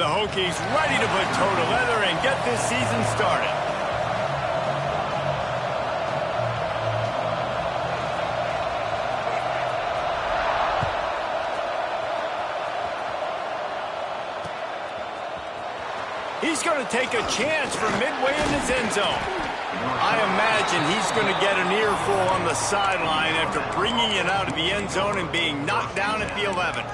The Hokies ready to put toe to leather and get this season started. He's going to take a chance from midway in his end zone. I imagine he's going to get an earful on the sideline after bringing it out of the end zone and being knocked down at the 11.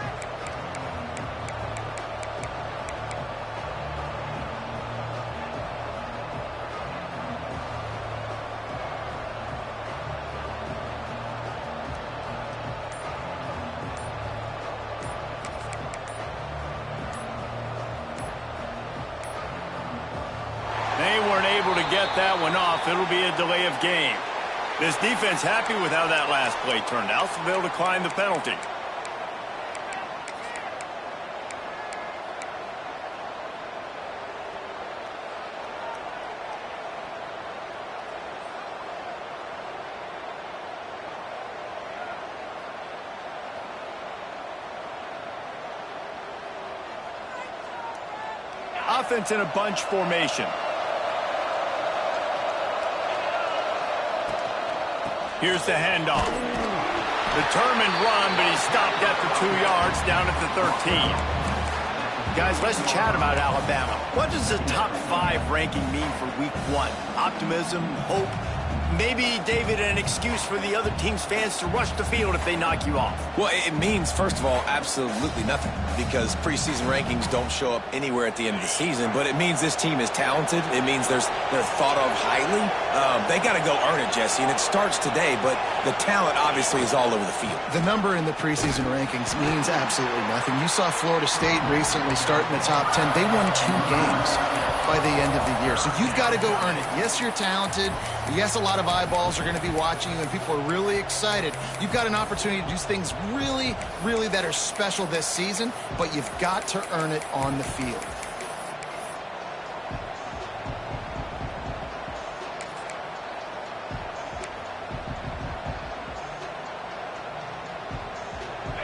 They weren't able to get that one off. It'll be a delay of game. This defense happy with how that last play turned out, so they'll decline the penalty. Offense in a bunch formation. Here's the handoff. Determined run, but he stopped at the 2 yards, down at the 13. Guys, let's chat about Alabama. What does the top 5 ranking mean for week 1? Optimism, hope, maybe, David, an excuse for the other team's fans to rush the field if they knock you off? Well, it means, first of all, absolutely nothing, because preseason rankings don't show up anywhere at the end of the season, but it means this team is talented. It means they're thought of highly. They got to go earn it, Jesse, and it starts today, but the talent obviously is all over the field. The number in the preseason rankings means absolutely nothing. You saw Florida State recently start in the top 10. They won 2 games by the end of the year. So you've got to go earn it. Yes, you're talented. Yes, a lot of eyeballs are going to be watching you, and people are really excited. You've got an opportunity to do things really, really that are special this season, but you've got to earn it on the field.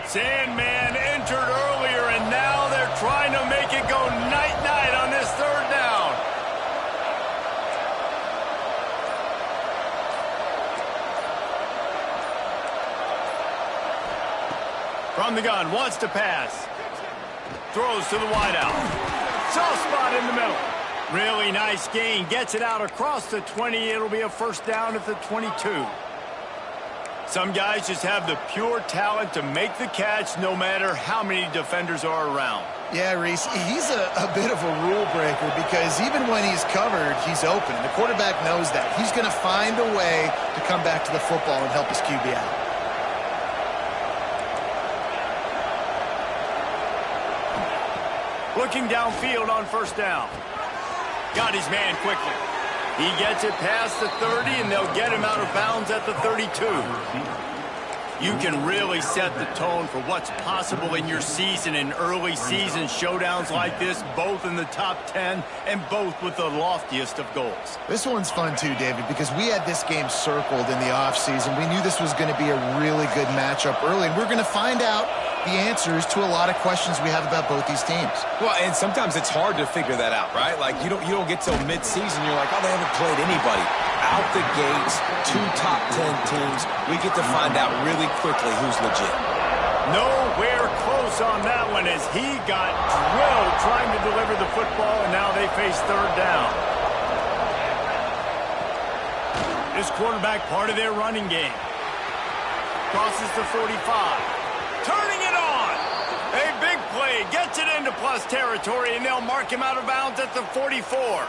Sandman entered earlier, and now they're trying to make it go night-night on this 3rd down. From the gun, wants to pass. Throws to the wideout. Soft spot in the middle. Really nice gain. Gets it out across the 20. It'll be a 1st down at the 22. Some guys just have the pure talent to make the catch no matter how many defenders are around. Yeah, Reese, he's a bit of a rule breaker because even when he's covered, he's open. The quarterback knows that. He's going to find a way to come back to the football and help his QB out. Looking downfield on 1st down. Got his man quickly. He gets it past the 30, and they'll get him out of bounds at the 32. You can really set the tone for what's possible in your season in early season showdowns like this, both in the top 10 and both with the loftiest of goals. This one's fun too, David, because we had this game circled in the offseason. We knew this was going to be a really good matchup early, and we're going to find out the answers to a lot of questions we have about both these teams. Well, and sometimes it's hard to figure that out, right? Like, you don't get till mid-season, you're like, oh, they haven't played anybody. Out the gates, 2 top 10 teams, we get to find out really quickly who's legit. Nowhere close on that one as he got drilled trying to deliver the football, and now they face 3rd down. This quarterback part of their running game. Crosses the 45. Turning it on. A big play. Gets it into plus territory, and they'll mark him out of bounds at the 44.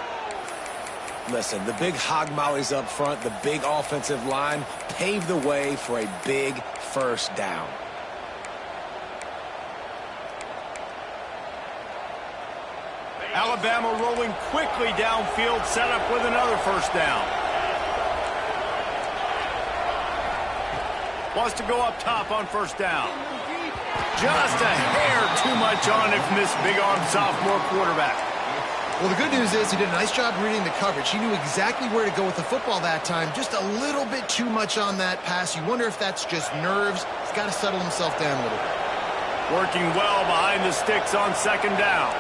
Listen, the big hog mollies up front, the big offensive line, paved the way for a big 1st down. Alabama rolling quickly downfield, set up with another 1st down. Wants to go up top on 1st down. Just a hair too much on it from this big-armed sophomore quarterback. Well, the good news is he did a nice job reading the coverage. He knew exactly where to go with the football that time. Just a little bit too much on that pass. You wonder if that's just nerves. He's got to settle himself down a little bit. Working well behind the sticks on 2nd down.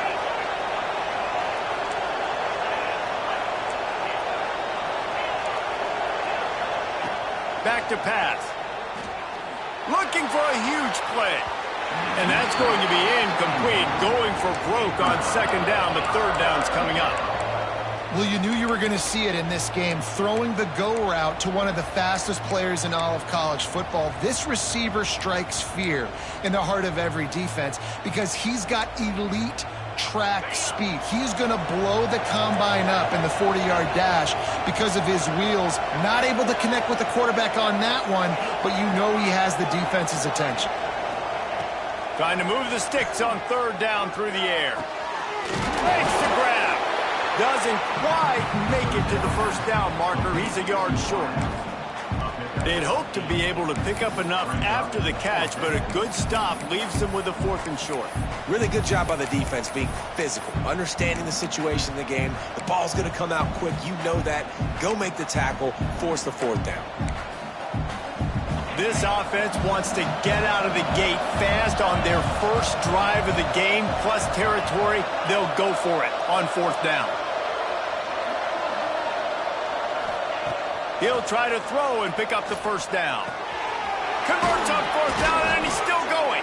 back to pass. Looking for a huge play. And that's going to be incomplete. Going for broke on second down. The third down's coming up. Well, you knew you were going to see it in this game, throwing the go route to one of the fastest players in all of college football. This receiver strikes fear in the heart of every defense because he's got elite track speed. He's going to blow the combine up in the 40-yard dash because of his wheels. Not able to connect with the quarterback on that one, but you know he has the defense's attention. Trying to move the sticks on third down through the air. Makes the grab. Doesn't quite make it to the first down marker. He's a yard short. They'd hope to be able to pick up enough after the catch, but a good stop leaves them with a 4th and short. Really good job by the defense being physical, understanding the situation in the game. The ball's going to come out quick. You know that. Go make the tackle, force the 4th down. This offense wants to get out of the gate fast on their first drive of the game, plus territory. They'll go for it on 4th down. He'll try to throw and pick up the first down. Converts on 4th down, and he's still going.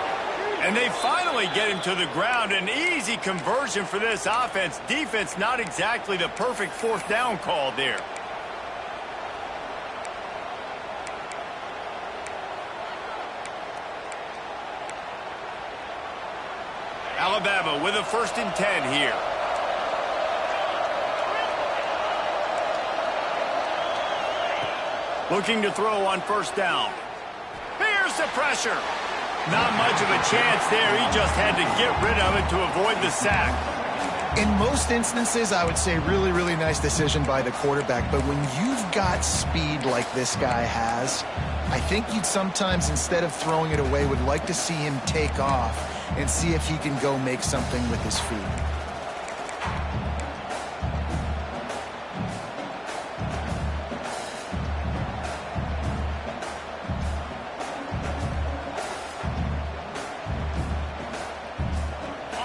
And they finally get him to the ground. An easy conversion for this offense. Defense, not exactly the perfect 4th down call there. Alabama with a 1st and 10 here. Looking to throw on 1st down. Here's the pressure. Not much of a chance there. He just had to get rid of it to avoid the sack. In most instances, I would say really, really nice decision by the quarterback. But when you've got speed like this guy has, I think you'd sometimes, instead of throwing it away, would like to see him take off and see if he can go make something with his feet.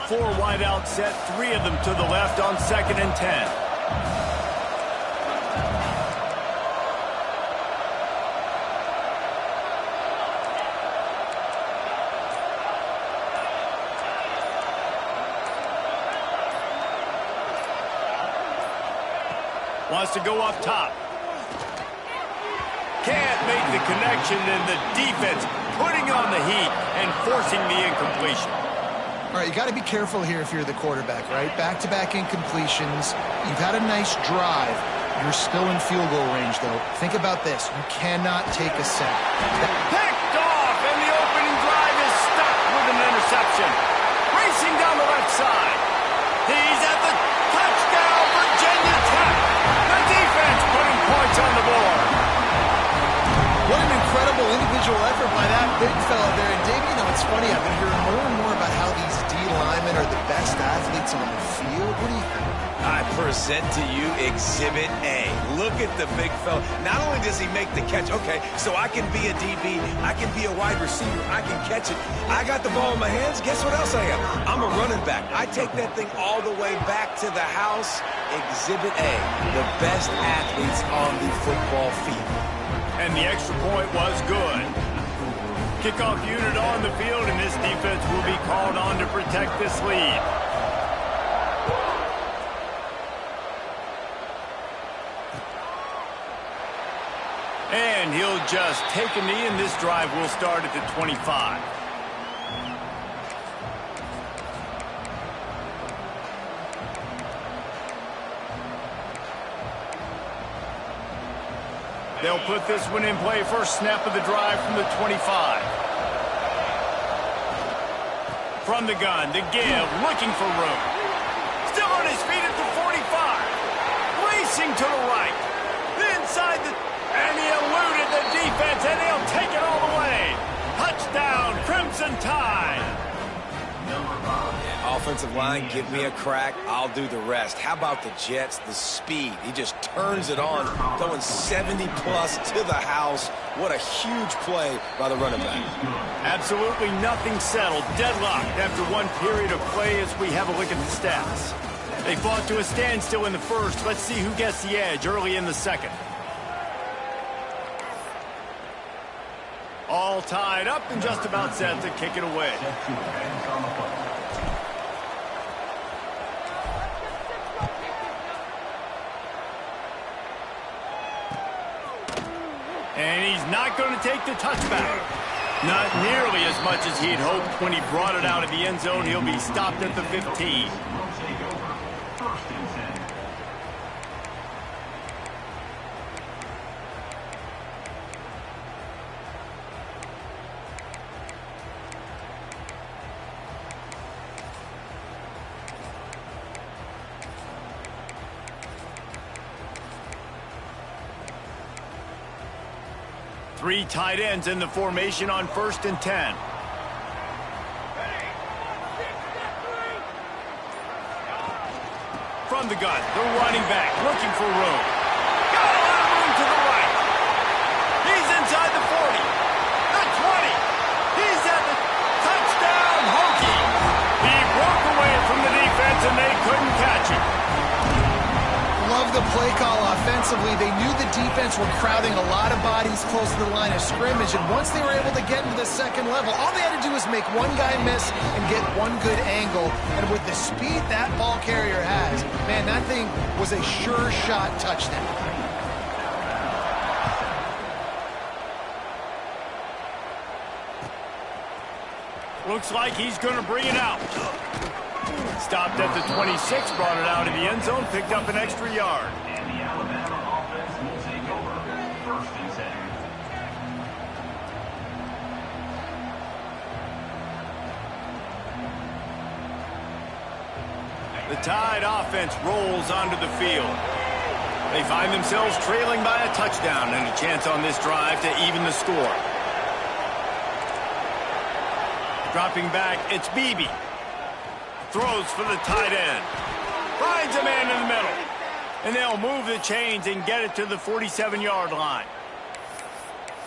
Four wide out set, 3 of them to the left on 2nd and 10. Wants to go up top. Can't make the connection, and the defense putting on the heat and forcing the incompletion. All right, you got to be careful here if you're the quarterback, right? Back-to-back incompletions. You've had a nice drive. You're still in field goal range, though. Think about this. You cannot take a sack. Picked off, and the opening drive is stuck with an interception. Racing down the left side. He's at the touchdown, Virginia Tech. The defense putting points on the board. What an incredible individual effort by that big fella there. And Dave, you know, it's funny. I've been hearing more and more about how these D linemen are the best athletes on the field. What do you think? I present to you Exhibit A. Look at the big fella. Not only does he make the catch, okay, so I can be a DB, I can be a wide receiver, I can catch it. I got the ball in my hands. Guess what else I am? I'm a running back. I take that thing all the way back to the house. Exhibit A, the best athletes on the football field. And the extra point was good. Kickoff unit on the field, and this defense will be called on to protect this lead. And he'll just take a knee, and this drive will start at the 25. They'll put this one in play. First snap of the drive from the 25. From the gun, the give, looking for room. Still on his feet at the 45. Racing to the right. Inside the... And he eluded the defense, and he'll take it all the way. Touchdown, Crimson Tide. Offensive line, give me a crack, I'll do the rest. How about the Jets, the speed? He just turns it on, going 70-plus to the house. What a huge play by the running back. Absolutely nothing settled. Deadlocked after one period of play as we have a look at the stats. They fought to a standstill in the first. Let's see who gets the edge early in the second. All tied up and just about set to kick it away. And he's not going to take the touchback. Not nearly as much as he'd hoped when he brought it out of the end zone. He'll be stopped at the 15. Three tight ends in the formation on 1st and 10. From the gun, the running back looking for room. Got a lot of room to the right. He's inside the 40, the 20. He's at the touchdown. Hokie. He broke away from the defense and they couldn't catch him. Love the play call offensively. They knew the defense were crowding a lot of bodies close to the line of scrimmage, and once they were able to get into the second level, all they had to do was make one guy miss and get one good angle. And with the speed that ball carrier has, man, that thing was a sure shot touchdown. Looks like he's going to bring it out. Stopped at the 26, brought it out of the end zone, picked up an extra yard. And the Alabama offense will take over 1st and 10. The Tide offense rolls onto the field. They find themselves trailing by a touchdown and a chance on this drive to even the score. Dropping back, it's Beebe. Throws for the tight end. Finds a man in the middle. And they'll move the chains and get it to the 47-yard line.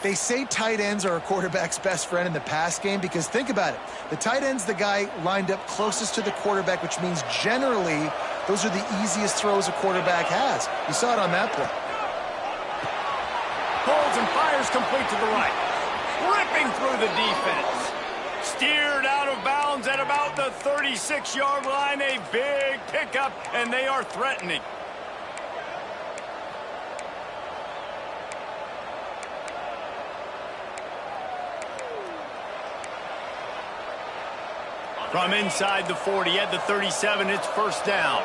They say tight ends are a quarterback's best friend in the pass game because think about it. The tight end's the guy lined up closest to the quarterback, which means generally those are the easiest throws a quarterback has. You saw it on that play. Pulls and fires complete to the right. Ripping through the defense. Steered out of bounds at about the 36-yard line. A big pickup, and they are threatening. From inside the 40 at the 37, it's 1st down.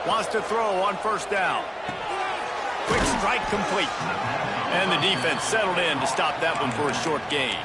Wants to throw on 1st down. Quick strike complete. And the defense settled in to stop that one for a short gain.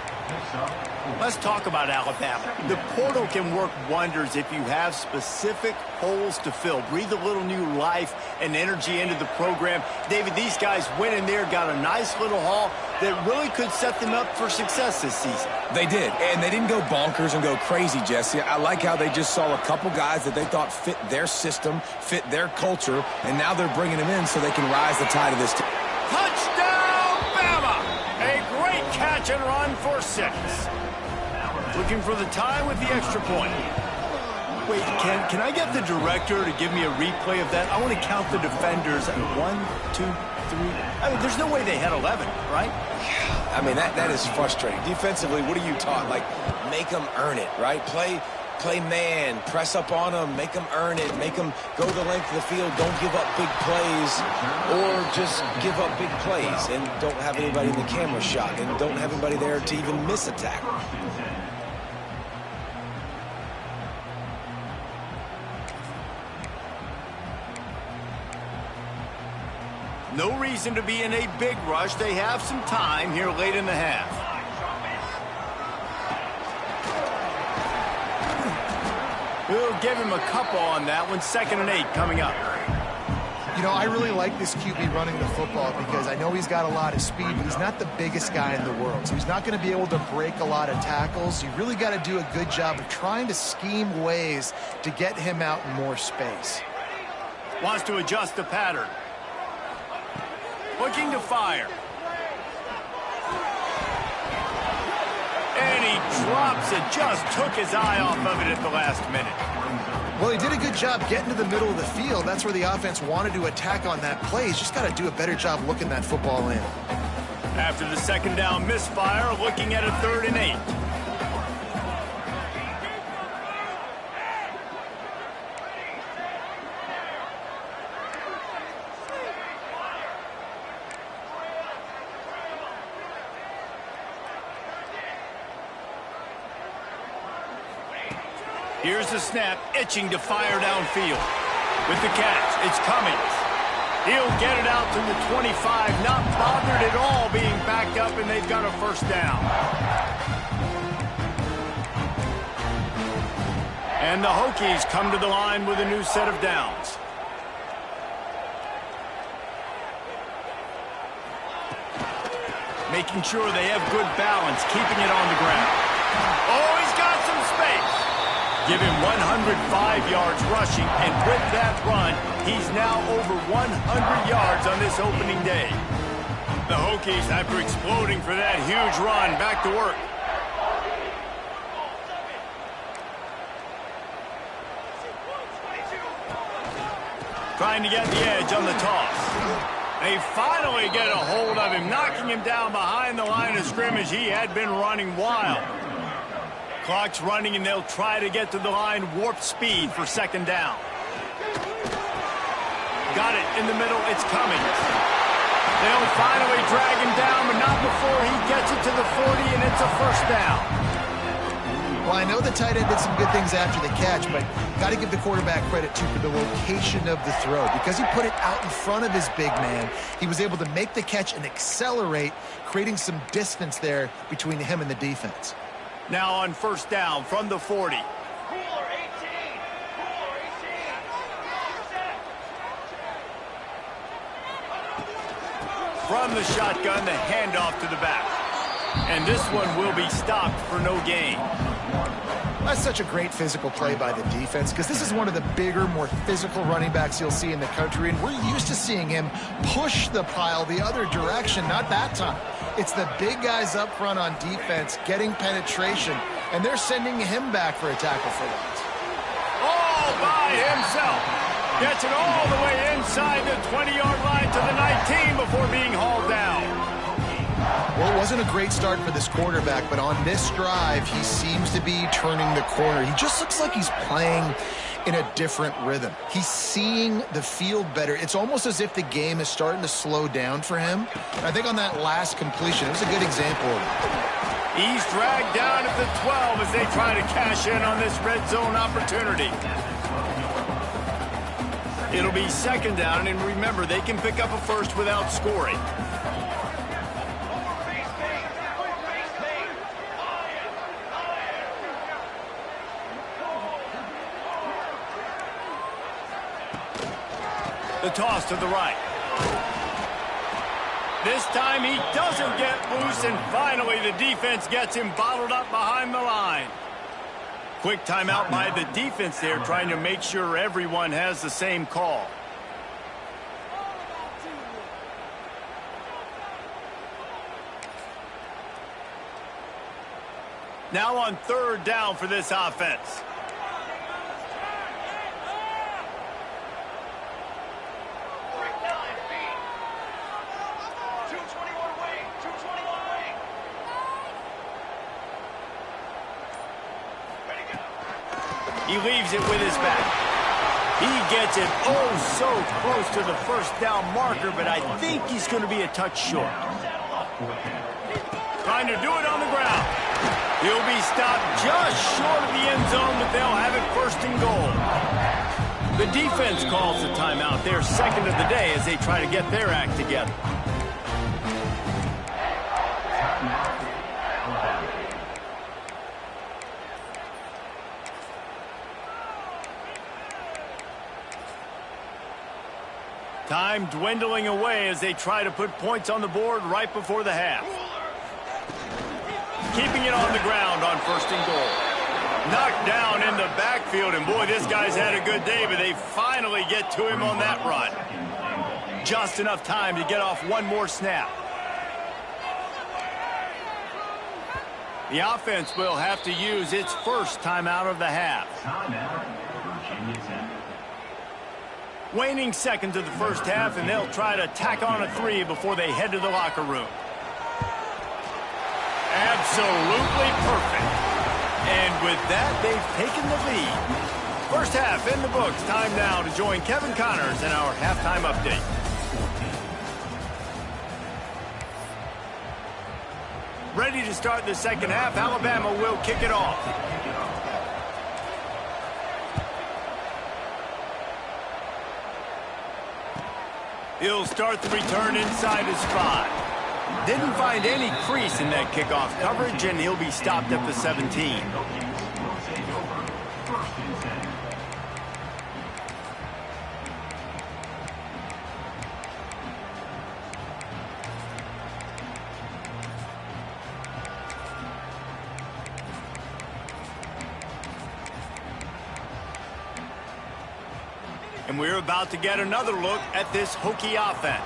Let's talk about Alabama. The portal can work wonders if you have specific holes to fill. Breathe a little new life and energy into the program. David, these guys went in there, got a nice little haul that really could set them up for success this season. They did, and they didn't go bonkers and go crazy, Jesse. I like how they just saw a couple guys that they thought fit their system, fit their culture, and now they're bringing them in so they can rise the tide of this team. Touchdown, Bama! A great catch and run for 6. Looking for the tie with the extra point. Wait, can I get the director to give me a replay of that? I want to count the defenders. 1, 2, 3. I mean, there's no way they had 11, right? I mean, that is frustrating. Defensively, what are you taught? Like, make them earn it, right? Play man, press up on them, make them earn it, make them go the length of the field, don't give up big plays, or just give up big plays and don't have anybody in the camera shot and don't have anybody there to even miss a tackle. No reason to be in a big rush. They have some time here late in the half. We'll give him a couple on that one. 2nd and 8 coming up. You know, I really like this QB running the football because I know he's got a lot of speed, but he's not the biggest guy in the world. So he's not going to be able to break a lot of tackles. You really got to do a good job of trying to scheme ways to get him out in more space. Wants to adjust the pattern. Looking to fire. And he drops it, just took his eye off of it at the last minute. Well, he did a good job getting to the middle of the field. That's where the offense wanted to attack on that play. He's just got to do a better job looking that football in. After the second down misfire, looking at a 3rd and 8. Here's the snap, itching to fire downfield. With the catch, it's Cummings. He'll get it out to the 25, not bothered at all being backed up, and they've got a first down. And the Hokies come to the line with a new set of downs. Making sure they have good balance, keeping it on the ground. Oh, he's got some space. Give him 105 yards rushing, and with that run, he's now over 100 yards on this opening day. The Hokies, after exploding for that huge run, back to work. Trying to get the edge on the toss. They finally get a hold of him, knocking him down behind the line of scrimmage. He had been running wild. Clock's running, and they'll try to get to the line warp speed for second down. Got it in the middle. It's coming. They'll finally drag him down, but not before he gets it to the 40, and it's a first down. Well, I know the tight end did some good things after the catch, but got to give the quarterback credit, too, for the location of the throw. Because he put it out in front of his big man, he was able to make the catch and accelerate, creating some distance there between him and the defense. Now on first down from the 40. From the shotgun, the handoff to the back. And this one will be stopped for no gain. That's such a great physical play by the defense, because this is one of the bigger, more physical running backs you'll see in the country, and we're used to seeing him push the pile the other direction. Not that time. It's the big guys up front on defense getting penetration, and they're sending him back for a tackle for loss. All by himself. Gets it all the way inside the 20-yard line to the 19 before being hauled down. Well, it wasn't a great start for this quarterback, but on this drive, he seems to be turning the corner. He just looks like he's playing in a different rhythm. He's seeing the field better. It's almost as if the game is starting to slow down for him. And I think on that last completion, it was a good example of it. He's dragged down at the 12 as they try to cash in on this red zone opportunity. It'll be second down, and remember, they can pick up a first without scoring. The toss to the right. This time he doesn't get loose, and finally the defense gets him bottled up behind the line. Quick timeout by the defense there, trying to make sure everyone has the same call. Now on third down for this offense. He leaves it with his back. He gets it oh so close to the first down marker, but I think he's going to be a touch short. Trying to do it on the ground. He'll be stopped just short of the end zone, but they'll have it first and goal. The defense calls the timeout, their second of the day, as they try to get their act together. Time dwindling away as they try to put points on the board right before the half. Keeping it on the ground on first and goal. Knocked down in the backfield, and boy, this guy's had a good day, but they finally get to him on that run. Just enough time to get off one more snap. The offense will have to use its first timeout of the half. Timeout, Virginia Tech. Waning seconds of the first half, and they'll try to tack on a 3 before they head to the locker room. Absolutely perfect. And with that, they've taken the lead. First half in the books. Time now to join Kevin Connors in our halftime update. Ready to start the second half. Alabama will kick it off. He'll start the return inside his 5. Didn't find any crease in that kickoff coverage, and he'll be stopped at the 17. And we're about to get another look at this Hokie offense.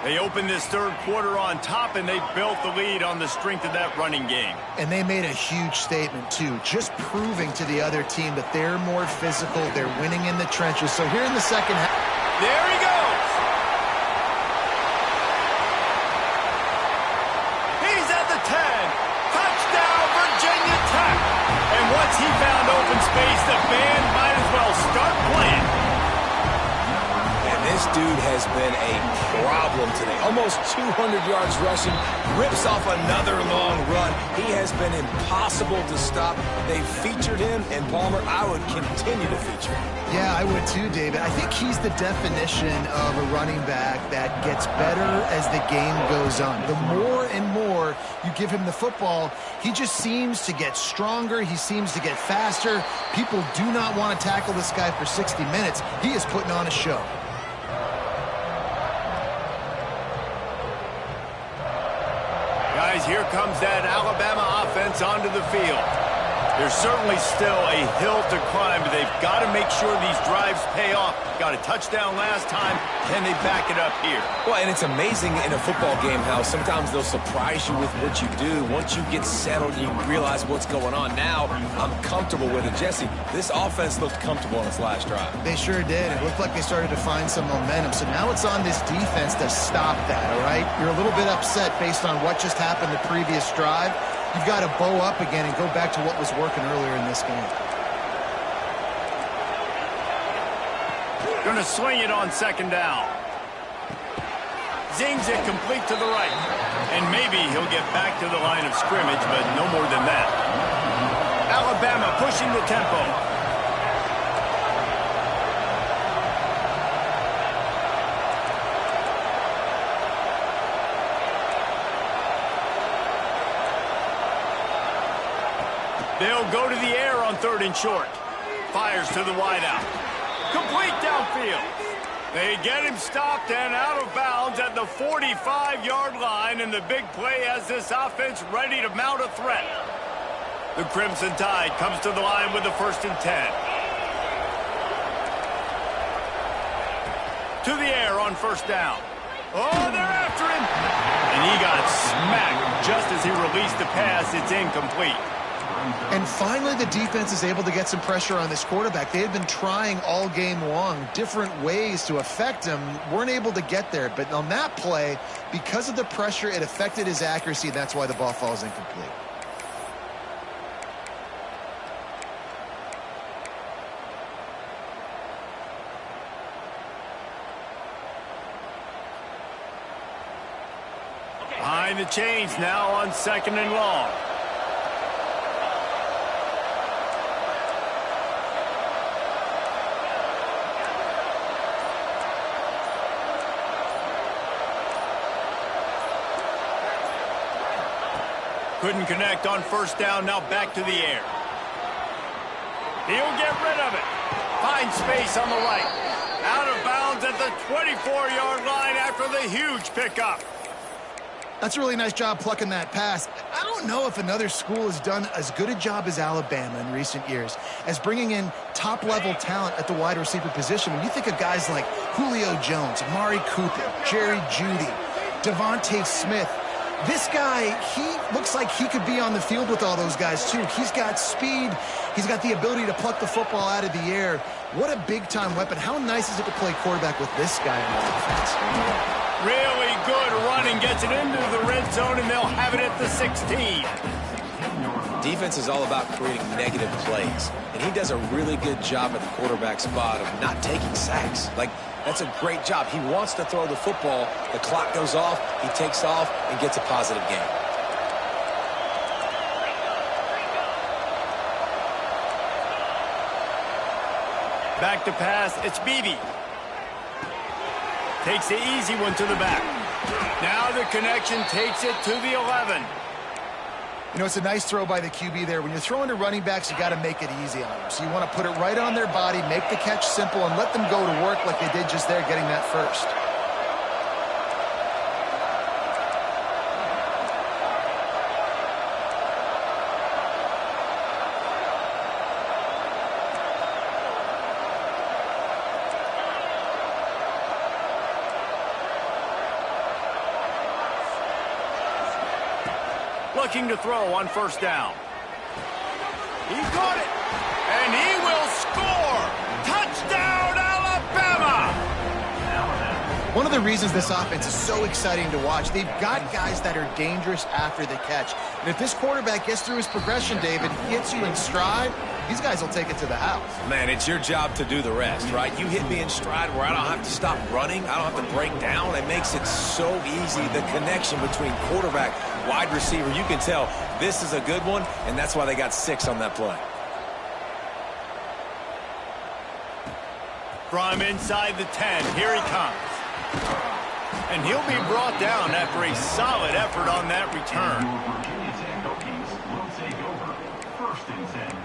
They opened this third quarter on top, and they built the lead on the strength of that running game. And they made a huge statement, too, just proving to the other team that they're more physical, they're winning in the trenches. So here in the second half... There he goes! He's at the 10. Touchdown, Virginia Tech! And once he found open space, the band might as well start playing. This dude has been a problem today. Almost 200 yards rushing, rips off another long run. He has been impossible to stop. They featured him, and Palmer, I would continue to feature him. Yeah, I would too, David. I think he's the definition of a running back that gets better as the game goes on. The more and more you give him the football, he just seems to get stronger. He seems to get faster. People do not want to tackle this guy for 60 minutes. He is putting on a show. Guys, here comes that Alabama offense onto the field. There's certainly still a hill to climb, but they've got to make sure these drives pay off. Got a touchdown last time. Can they back it up here? Well, and it's amazing in a football game how sometimes they'll surprise you with what you do. Once you get settled, you realize what's going on. Now, I'm comfortable with it. Jesse, this offense looked comfortable on its last drive. They sure did. It looked like they started to find some momentum. So now it's on this defense to stop that, all right? You're a little bit upset based on what just happened the previous drive. You've got to bow up again and go back to what was working earlier in this game. Going to swing it on second down. Zings it complete to the right. And maybe he'll get back to the line of scrimmage, but no more than that. Alabama pushing the tempo. They'll go to the air on 3rd and short. Fires to the wideout. Complete downfield. They get him stopped and out of bounds at the 45-yard line, and the big play has this offense ready to mount a threat. The Crimson Tide comes to the line with the 1st and 10. To the air on 1st down. Oh, they're after him. And he got smacked just as he released the pass. It's incomplete. And finally, the defense is able to get some pressure on this quarterback. They had been trying all game long different ways to affect him. Weren't able to get there. But on that play, because of the pressure, it affected his accuracy. That's why the ball falls incomplete. Behind the chains now on 2nd and long. Couldn't connect on 1st down, now back to the air. He'll get rid of it. Finds space on the right. Out of bounds at the 24-yard line after the huge pickup. That's a really nice job plucking that pass. I don't know if another school has done as good a job as Alabama in recent years as bringing in top-level talent at the wide receiver position. When you think of guys like Julio Jones, Amari Cooper, Jerry Jeudy, Devontae Smith, This guy, he looks like he could be on the field with all those guys, too. He's got speed. He's got the ability to pluck the football out of the air. What a big-time weapon. How nice is it to play quarterback with this guy on offense? Really good running. Gets it into the red zone, and they'll have it at the 16. Defense is all about creating negative plays, and he does a really good job at the quarterback spot of not taking sacks. Like, that's a great job. He wants to throw the football. The clock goes off. He takes off and gets a positive gain. Back to pass. It's Beebe. Takes the easy one to the back. Now the connection takes it to the 11. You know, it's a nice throw by the QB there. When you're throwing to running backs, you got to make it easy on them. So you want to put it right on their body, make the catch simple, and let them go to work like they did just there, getting that first. Looking to throw on first down. He caught it, and he will score. Touchdown, Alabama! One of the reasons this offense is so exciting to watch, they've got guys that are dangerous after the catch. And if this quarterback gets through his progression, David, hits you in stride, these guys will take it to the house. Man, it's your job to do the rest, right? You hit me in stride where I don't have to stop running. I don't have to break down. It makes it so easy, the connection between quarterback, wide receiver. You can tell this is a good one, and that's why they got 6 on that play. From inside the 10, here he comes. And he'll be brought down after a solid effort on that return. Virginia Tech Hokies will take over. 1st and 10.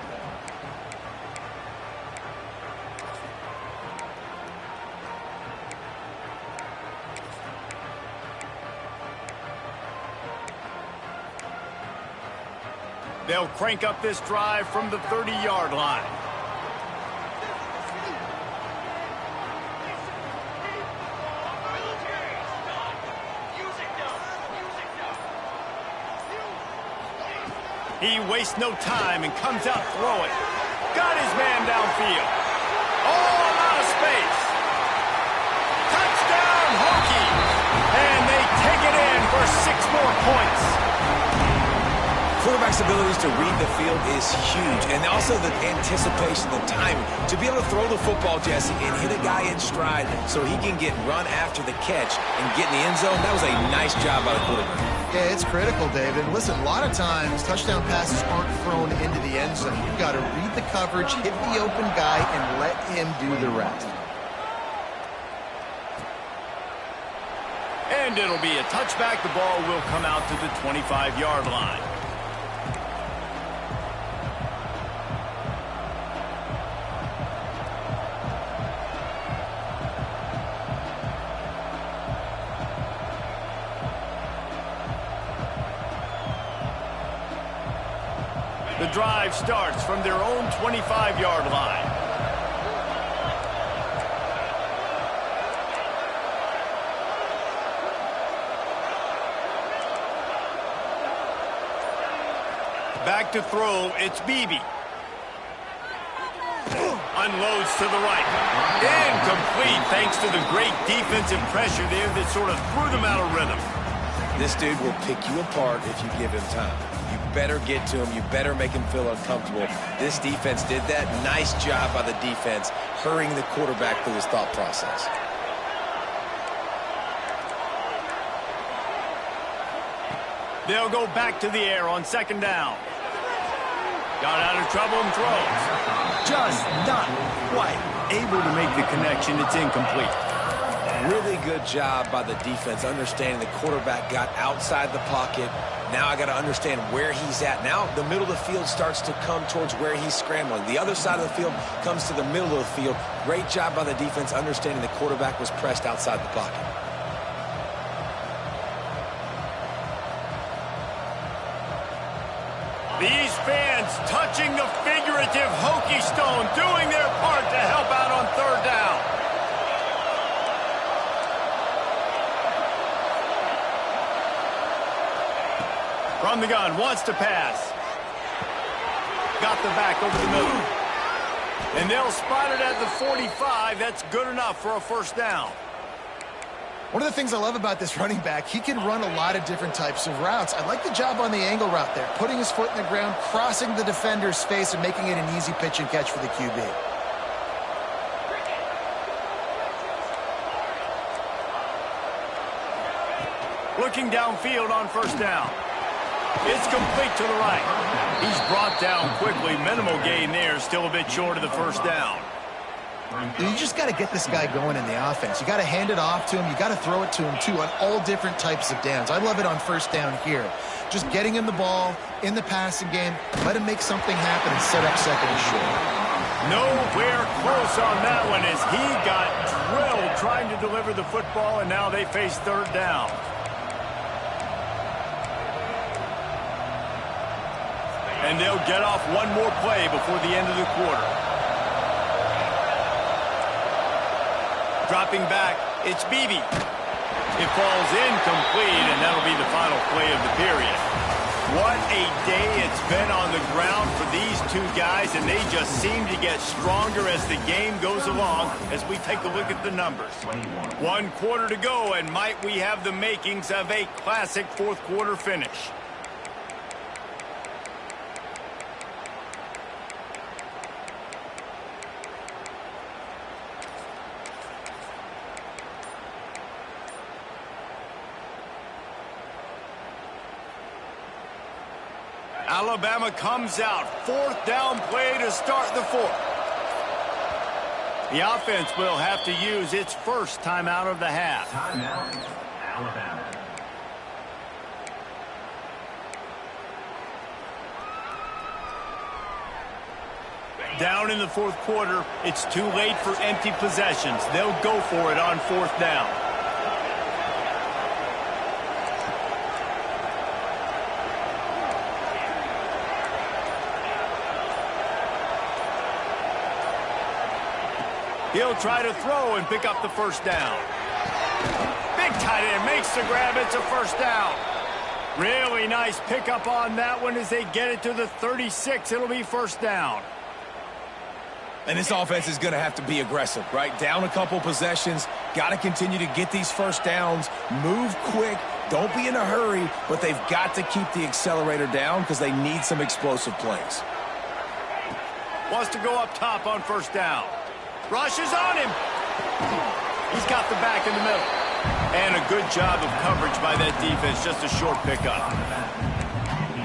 They'll crank up this drive from the 30-yard line. He wastes no time and comes out throwing. Got his man downfield. All out of space. Touchdown, Hokies! And they take it in for 6 more points. Quarterback's abilities to read the field is huge, and also the anticipation, the timing. To be able to throw the football, Jesse, and hit a guy in stride so he can get run after the catch and get in the end zone, that was a nice job by the quarterback. Yeah, it's critical, David. Listen, a lot of times touchdown passes aren't thrown into the end zone. You've got to read the coverage, hit the open guy, and let him do the rest. And it'll be a touchback. The ball will come out to the 25-yard line. The drive starts from their own 25-yard line. Back to throw, it's Beebe. Unloads to the right. Incomplete thanks to the great defensive pressure there that sort of threw them out of rhythm. This dude will pick you apart if you give him time. You better get to him. You better make him feel uncomfortable. This defense did that. Nice job by the defense, hurrying the quarterback through his thought process. They'll go back to the air on 2nd down. Got out of trouble and throws. Just not quite able to make the connection. It's incomplete. Really good job by the defense, understanding the quarterback got outside the pocket. Now I got to understand where he's at. Now the middle of the field starts to come towards where he's scrambling. The other side of the field comes to the middle of the field. Great job by the defense, understanding the quarterback was pressed outside the pocket. These fans touching the figurative Hokie stone, doing their part to help out on 3rd down. From the gun, wants to pass. Got the back over the middle. And they'll spot it at the 45. That's good enough for a first down. One of the things I love about this running back, he can run a lot of different types of routes. I like the job on the angle route there, putting his foot in the ground, crossing the defender's face, and making it an easy pitch and catch for the QB. Looking downfield on first down. It's complete to the right. He's brought down quickly. Minimal gain there. Still a bit short of the first down. You just got to get this guy going in the offense. You got to hand it off to him. You got to throw it to him, too, on all different types of downs. I love it on first down here. Just getting him the ball in the passing game. Let him make something happen and set up second and short. Nowhere close on that one as he got drilled trying to deliver the football, and now they face third down. And they'll get off one more play before the end of the quarter. Dropping back, it's Beebe. It falls incomplete, and that'll be the final play of the period. What a day it's been on the ground for these two guys, and they just seem to get stronger as the game goes along as we take a look at the numbers. 1 quarter to go, and might we have the makings of a classic fourth quarter finish. Alabama comes out. 4th down play to start the fourth. The offense will have to use its first timeout of the half. Timeout, Alabama. Down in the fourth quarter, it's too late for empty possessions. They'll go for it on 4th down. He'll try to throw and pick up the first down. Big tight end makes the grab. It's a first down. Really nice pickup on that one as they get it to the 36. It'll be first down. And this offense is going to have to be aggressive, right? Down a couple possessions. Got to continue to get these first downs. Move quick. Don't be in a hurry, but they've got to keep the accelerator down because they need some explosive plays. Wants to go up top on first down. Rushes on him. He's got the back in the middle. And a good job of coverage by that defense. Just a short pickup.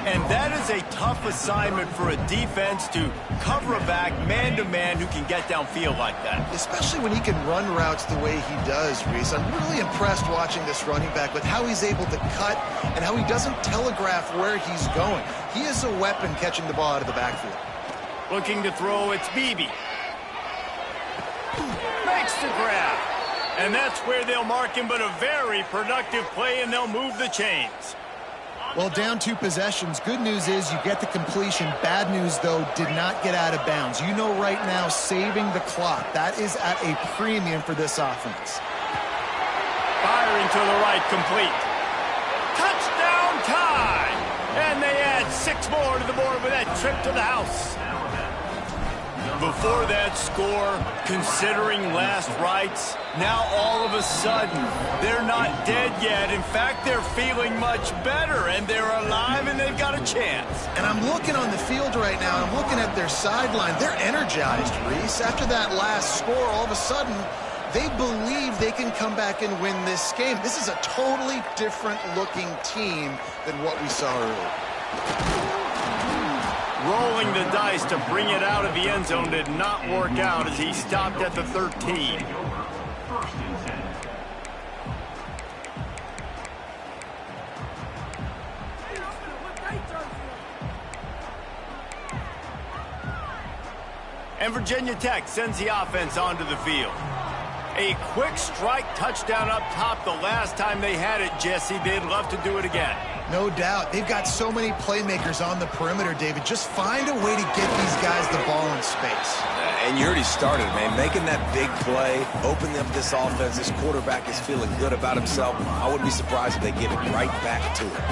And that is a tough assignment for a defense to cover a back man-to-man who can get downfield like that. Especially when he can run routes the way he does, Reese. I'm really impressed watching this running back with how he's able to cut and how he doesn't telegraph where he's going. He is a weapon catching the ball out of the backfield. Looking to throw, it's Beebe. Makes the grab. And that's where they'll mark him, but a very productive play, and they'll move the chains. Well, down 2 possessions. Good news is you get the completion. Bad news, though, did not get out of bounds. You know right now, saving the clock. That is at a premium for this offense. Firing to the right, complete. Touchdown tie! And they add 6 more to the board with that trip to the house. Before that score, considering last rites, now all of a sudden, they're not dead yet. In fact, they're feeling much better, and they're alive, and they've got a chance. And I'm looking on the field right now, and I'm looking at their sideline. They're energized, Reese. After that last score, all of a sudden, they believe they can come back and win this game. This is a totally different-looking team than what we saw earlier. Rolling the dice to bring it out of the end zone did not work out as he stopped at the 13. And Virginia Tech sends the offense onto the field. A quick strike touchdown up top the last time they had it, Jesse. They'd love to do it again. No doubt. They've got so many playmakers on the perimeter, David. Just find a way to get these guys the ball in space. And you already started, man. Making that big play, opening up this offense. This quarterback is feeling good about himself. I wouldn't be surprised if they give it right back to him.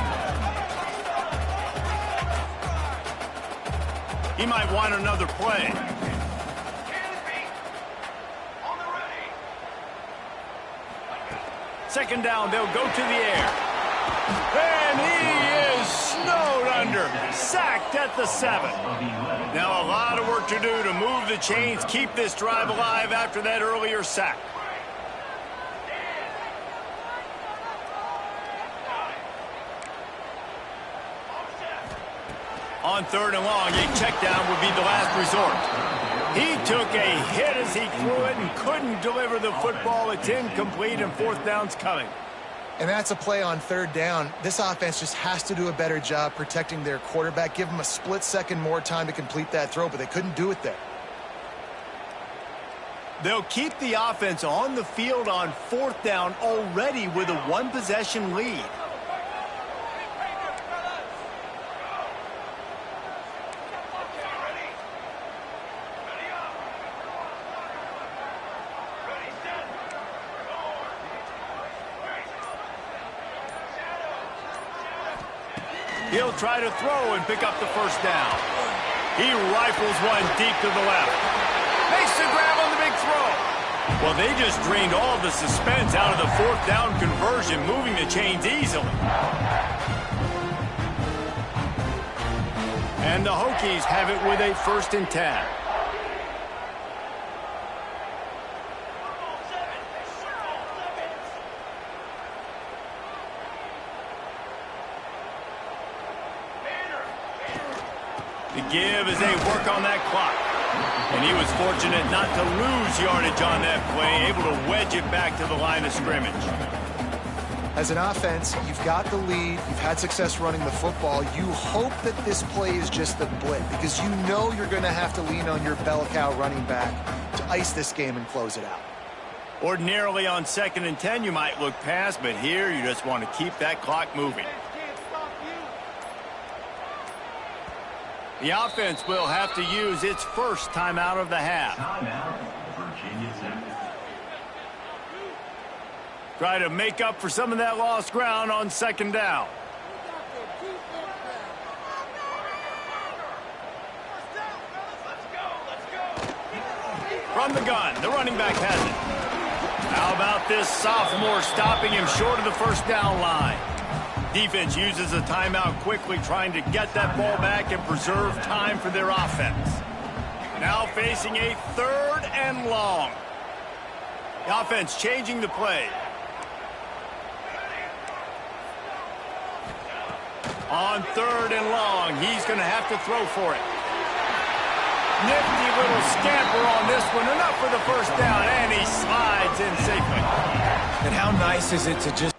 He might want another play. Second down, they'll go to the air. And he is snowed under. Sacked at the 7. Now a lot of work to do to move the chains, keep this drive alive after that earlier sack. On 3rd and long, a check down would be the last resort. He took a hit as he threw it and couldn't deliver the football. It's incomplete and 4th down's coming. And that's a play on 3rd down. This offense just has to do a better job protecting their quarterback. Give them a split second more time to complete that throw, but they couldn't do it there. They'll keep the offense on the field on 4th down already with a 1-possession lead. He'll try to throw and pick up the 1st down. He rifles one deep to the left. Makes the grab on the big throw. Well, they just drained all the suspense out of the 4th down conversion, moving the chains easily. And the Hokies have it with a 1st and 10. The give as they work on that clock. And he was fortunate not to lose yardage on that play, able to wedge it back to the line of scrimmage. As an offense, you've got the lead. You've had success running the football. You hope that this play is just the blip because you know you're going to have to lean on your bell cow running back to ice this game and close it out. Ordinarily on 2nd and 10, you might look past, but here you just want to keep that clock moving. The offense will have to use its first timeout of the half. Try to make up for some of that lost ground on 2nd down. From the gun, the running back has it. How about this sophomore stopping him short of the 1st down line? Defense uses a timeout quickly, trying to get that ball back and preserve time for their offense. Now facing a 3rd and long. The offense changing the play. On 3rd and long, he's going to have to throw for it. Nifty little scamper on this one, enough for the 1st down, and he slides in safely. And how nice is it to just